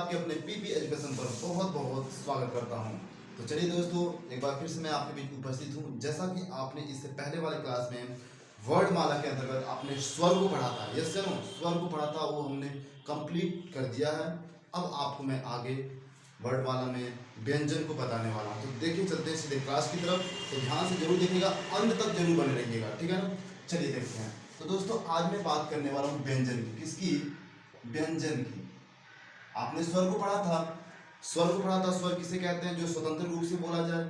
आपके अपने PP education पर बहुत बहुत स्वागत करता हूं। तो चलिए दोस्तों, एक बार फिर से मैं आपके बीच उपस्थित हूं। जैसा कि आपने इससे पहले वाले क्लास में वर्णमाला के अंतर्गत आपने स्वर को पढ़ा था, यस या नो, स्वर को पढ़ा था, वो हमने कंप्लीट कर दिया है। अब आपको मैं आगे वर्णमाला में व्यंजन को बताने वाला हूँ। तो देखिए, चलते हैं सीधे क्लास की तरफ। तो ध्यान से जरूर देखिएगा, अंत तक जरूर बने रहिएगा, ठीक है ना। चलिए देखते हैं। तो दोस्तों, आज मैं बात करने वाला हूँ व्यंजन की। किसकी? व्यंजन की। आपने स्वर को पढ़ा था, स्वर को पढ़ा था। स्वर किसे कहते हैं? जो स्वतंत्र रूप से बोला जाए,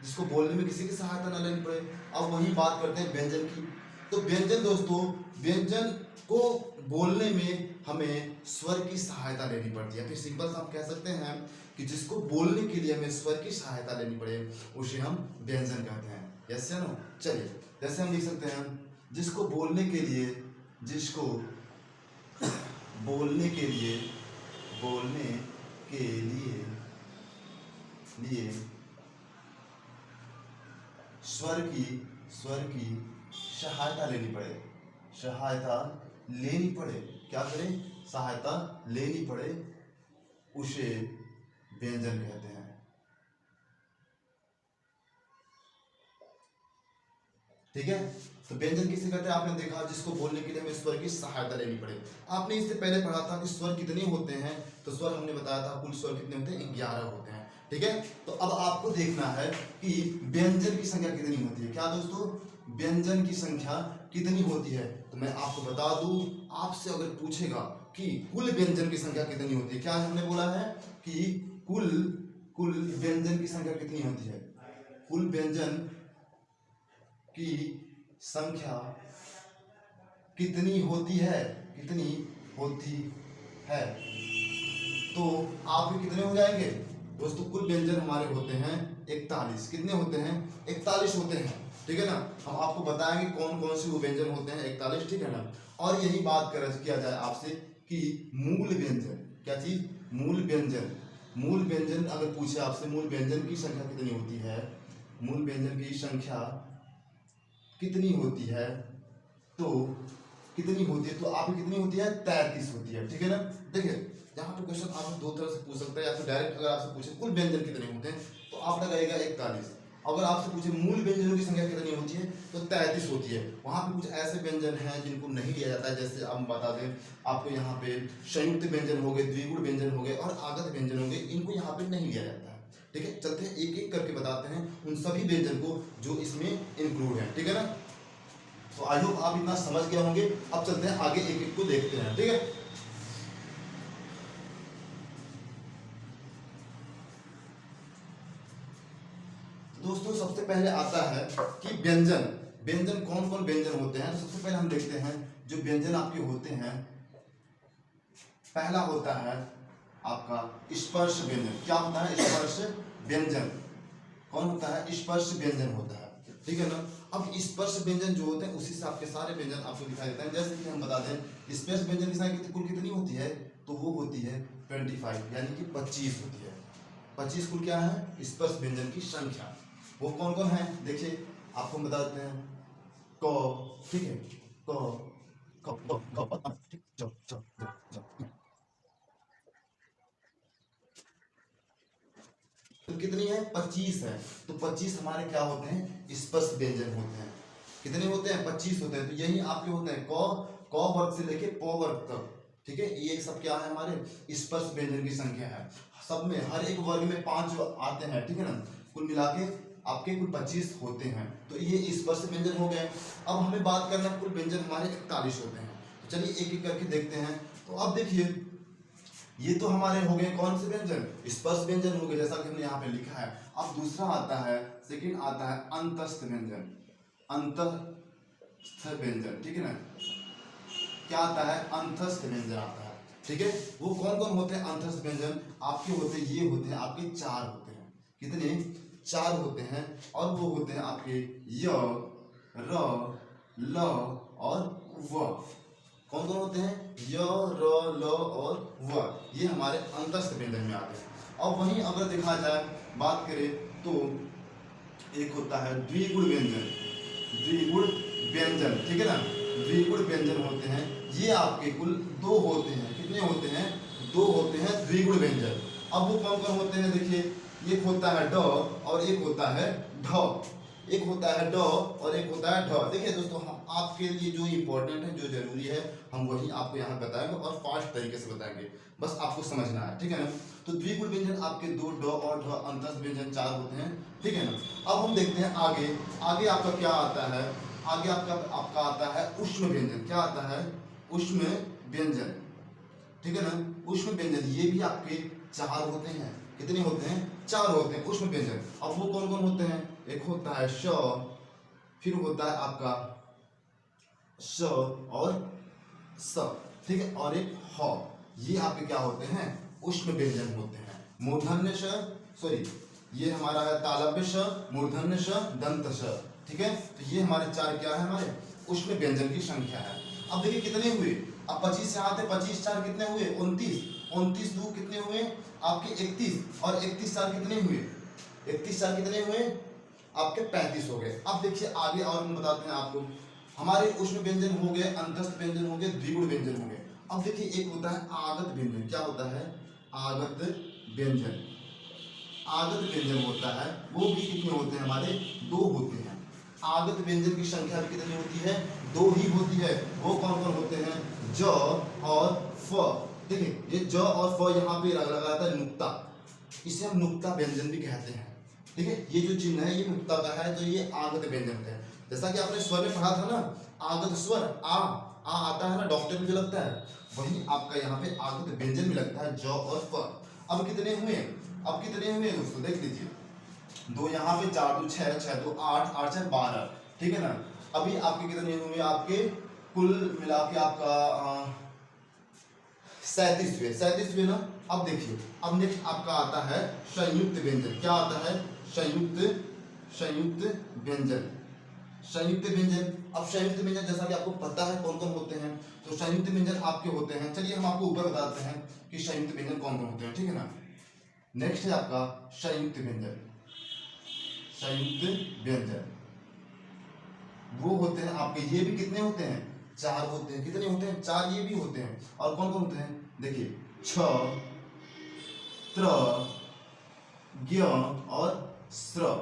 जिसको बोलने में किसी की सहायता न लेनी पड़े। अब वही बात करते हैं व्यंजन की। तो व्यंजन दोस्तों, व्यंजन को बोलने में हमें स्वर की सहायता लेनी पड़ती है। फिर सिंपल सा हम कह सकते हैं कि जिसको बोलने के लिए हमें स्वर की सहायता लेनी पड़े, उसे हम व्यंजन कहते हैं। यस या नो? चलिए, जैसे हम लिख सकते हैं, जिसको बोलने के लिए, जिसको बोलने के लिए, बोलने के लिए स्वर की सहायता लेनी पड़े, सहायता लेनी पड़े। क्या करें? सहायता लेनी पड़े, उसे व्यंजन कहते हैं। ठीक है। तो व्यंजन किसे कहते हैं? आपने देखा, जिसको बोलने के लिए हमें स्वर की सहायता लेनी पड़े। आपने इससे पहले पढ़ा था कि स्वर कितने होते हैं। तो स्वर हमने बताया था, कुल स्वर कितने होते हैं? 11 होते हैं। ठीक है। तो अब आपको देखना है कि व्यंजन की संख्या कितनी होती है। क्या दोस्तों? व्यंजन की संख्या कितनी होती है? तो मैं आपको बता दूं, आपसे अगर पूछेगा कि कुल व्यंजन की संख्या कितनी होती है, क्या हमने बोला है कि कुल व्यंजन की संख्या कितनी होती है? कुल व्यंजन की संख्या कितनी होती है? कितनी होती है? तो आपके कितने हो जाएंगे दोस्तों? कुल व्यंजन हमारे होते हैं 41। कितने होते हैं? 41 होते हैं। ठीक है ना। हम आपको बताएंगे कौन कौन से वो व्यंजन होते हैं, 41। ठीक है ना। और यही बात किया जाए आपसे कि मूल व्यंजन, क्या चीज? मूल व्यंजन। मूल व्यंजन अगर पूछे आपसे, मूल व्यंजन की संख्या कितनी होती है, मूल व्यंजन की संख्या कितनी होती है, तो कितनी होती है? तो आपकी कितनी होती है? 33 होती है। ठीक है ना। देखिए, यहाँ पे क्वेश्चन आप दो तरह से पूछ सकते हैं, या फिर डायरेक्ट अगर आपसे पूछे कुल व्यंजन कितने होते हैं, तो आप लगाएगा 41। अगर आपसे पूछे मूल व्यंजनों की संख्या कितनी होती है, तो 33 होती है। वहाँ पे कुछ ऐसे व्यंजन हैं जिनको नहीं लिया जाता है। जैसे हम बता दें आपको, यहाँ पे संयुक्त व्यंजन हो गए, द्विगुण व्यंजन हो गए और आगत व्यंजन हो गए, इनको यहाँ पे नहीं लिया जाता है। ठीक है। चलते हैं, एक एक करके बताते हैं उन सभी व्यंजन को जो इसमें इंक्लूड है। ठीक है ना। तो आई होप आप इतना समझ गए होंगे। अब चलते हैं आगे, एक एक को देखते हैं। ठीक है। दोस्तों, सबसे पहले आता है कि व्यंजन। व्यंजन कौन कौन व्यंजन होते हैं? तो सबसे पहले हम देखते हैं जो व्यंजन आपके होते हैं। पहला होता है आपका स्पर्श व्यंजन। क्या होता है? स्पर्श व्यंजन। कौन होता है? स्पर्श व्यंजन होता है। ठीक है ना। अब स्पर्श व्यंजन जो होते हैं, उसी से आपके सारे व्यंजन आपको दिखाई देते हैं। जैसे कि हम बता दें, स्पर्श व्यंजन की संख्या कुल कितनी होती है, तो वो होती है 25, यानी कि 25 होती है। 25 कुल क्या है? स्पर्श व्यंजन की संख्या। वो कौन कौन है? देखिए, आपको बता देते हैं। क, ठीक है, क, तो कितनी है? 25 है। तो 25 हमारे क्या होते हैं? स्पर्श व्यंजन होते हैं। कितने होते हैं? 25 होते हैं। तो यही आपके होते हैं क वर्ग से लेके प वर्ग तक। ठीक है। ये सब क्या है? हमारे स्पर्श व्यंजन की संख्या है। सब में, हर एक वर्ग में 5 आते हैं। ठीक है ना। कुल मिला के आपके कुल 25 होते हैं। तो ये स्पर्श व्यंजन हो गए। अब हमें बात करना, कुल व्यंजन हमारे 41 होते हैं। तो चलिए एक एक करके देखते हैं। तो अब देखिए, ये तो हमारे हो गए कौन से व्यंजन? स्पर्श व्यंजन हो गए, जैसा कि हमने यहाँ पे लिखा है। अब दूसरा आता है, सेकंड आता है अंतस्थ व्यंजन। अंतस्थ व्यंजन, ठीक है ना। क्या आता है? अंतस्थ व्यंजन आता है। ठीक है। वो कौन कौन होते हैं अंतस्थ व्यंजन? आपके होते हैं, ये होते हैं आपके 4 होते हैं। कितने? 4 होते हैं। और वो होते हैं आपके य, र, ल और व। कौन कौन होते हैं? य, र, ल और व। ये हमारे अंतस्थ व्यंजन में आते हैं। और वहीं अगर देखा जाए, बात करें तो एक होता है द्विगुण व्यंजन। द्विगुण व्यंजन, ठीक है ना। द्विगुण व्यंजन होते हैं, ये आपके कुल 2 होते हैं। कितने होते हैं? दो होते हैं द्विगुण व्यंजन। अब वो कौन कौन होते हैं देखिए, एक होता है ड और एक होता है ढ, एक होता है ड और एक होता है ढ। देखिए दोस्तों, हम आपके लिए जो इम्पोर्टेंट है, जो जरूरी है, हम वही आपको यहाँ बताएंगे और फास्ट तरीके से बताएंगे, बस आपको समझना है, ठीक है ना। तो द्विगुण व्यंजन आपके दो, ड और ढ, अंतस्थ व्यंजन 4 होते हैं, ठीक है ना। अब हम देखते हैं आगे, आगे आपका क्या आता है, आगे आपका आता है उष्ण व्यंजन। क्या आता है? उष्ण व्यंजन, ठीक है ना। उष्ण व्यंजन ये भी आपके 4 होते हैं। कितने होते हैं? 4 होते हैं उष्ण व्यंजन। अब वो कौन कौन होते हैं? एक होता है श, फिर होता है आपका श और स, ठीक है, और एक ह। ये आपके क्या होते हैं? उष्ण व्यंजन होते हैं। मूर्धन्य श, सॉरी, ये हमारा है तालव्य श, मूर्धन्य श, दंत श, ठीक है। तो ये हमारे 4 क्या है? हमारे उष्ण व्यंजन की संख्या है। अब देखिए कितने हुए, अब 25 से आते, 25 4 कितने हुए? 29, 29 2 कितने हुए आपके? 31, और 31 4 कितने हुए? 31 4 कितने हुए आपके? 35 हो गए। अब देखिए आगे और हम बताते हैं आपको, हमारे उष्ण व्यंजन हो गए, अंतस्थ व्यंजन हो गए, द्विगुण व्यंजन हो गए। अब देखिए एक होता है आगत व्यंजन। क्या होता है? आगत व्यंजन। आगत व्यंजन होता है, वो भी कितने होते हैं हमारे? 2 होते हैं। आगत व्यंजन की संख्या भी कितनी होती है? 2 ही होती है। वो कौन कौन होते हैं? ज और फ। देखिए ये ज और फ यहाँ पे लगा था नुक्ता, इसे हम नुक्ता व्यंजन भी कहते हैं, ठीक है। ये जो चिन्ह है ये नुक्ता का है, तो ये आगत व्यंजन है। जैसा कि आपने स्वर में पढ़ा था ना, आगत स्वर आ आता है ना, डॉक्टर में जो लगता है, वही आपका यहाँ पे आगत व्यंजन में लगता है, ज और फ। अब कितने हुए? अब कितने हुए दोस्तों? देख लीजिए, 2 यहाँ पे, 4 2 6, 6 2 8, 8 6 12, ठीक है ना। अभी आपके कितने हुए? आपके कुल मिला के आपका 37 हुए, 37 हुए ना। अब देखिए, अब नेक्स्ट आपका आता है संयुक्त व्यंजन। क्या आता है? संयुक्त व्यंजन। संयुक्त व्यंजन, अब संयुक्त व्यंजन जैसा कि आपको पता है कौन कौन होते हैं, तो संयुक्त व्यंजन आपके होते हैं, चलिए हम आपको ऊपर बताते हैं कि संयुक्त व्यंजन कौन कौन होते हैं, ठीक है ना। नेक्स्ट है आपका संयुक्त व्यंजन। संयुक्त व्यंजन वो होते हैं आपके, ये भी कितने होते हैं? 4 होते हैं। कितने होते हैं? 4 ये भी होते हैं। और कौन कौन होते हैं? देखिए, छ, त्र, ज्ञ और स्र,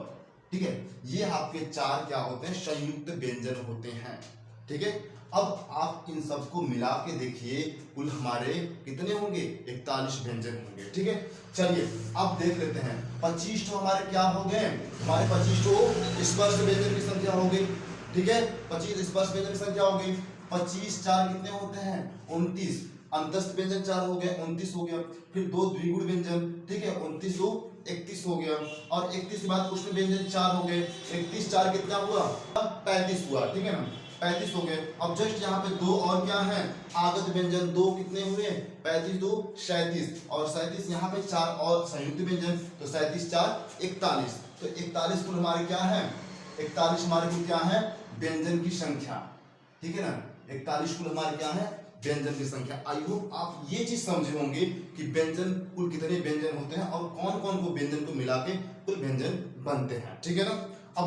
ठीक है। ये आपके 4 क्या होते हैं? संयुक्त व्यंजन होते हैं, ठीक है। अब आप इन सबको मिला के देखिए, कुल हमारे कितने होंगे? 41 व्यंजन होंगे, ठीक है। चलिए अब देख लेते हैं, 25 तो हमारे क्या हो गए? हमारे 25 तो स्पर्श व्यंजन की संख्या हो गई, ठीक है। 25 स्पर्श व्यंजन की संख्या हो गई। 25 4 कितने होते हैं? 29। अंतस्थ व्यंजन 4 हो गए, 29 हो गया। फिर 2 द्विगुण व्यंजन, ठीक है, 29 2 31 हो गया। और 31 के बाद उष्ण व्यंजन 4 हो गए। 31 4 कितना हुआ? 35 हुआ, ठीक है ना, 35 हो गए। अब जस्ट यहाँ पे 2 और क्या है? आगत व्यंजन 2 कितने हुए? 35 2 37, और 37 यहाँ पे 4 और संयुक्त व्यंजन, तो 37 4 41। तो 41 कुल हमारे क्या है? 41 हमारे कुल क्या है? व्यंजन की संख्या, ठीक है ना। 41 कुल हमारे क्या है? व्यंजन की संख्या। आई होप आप ये चीज समझे होंगे कि व्यंजन कुल कितने व्यंजन होते हैं और कौन कौन को व्यंजन को मिला के कुल व्यंजन बनते हैं, ठीक है ना।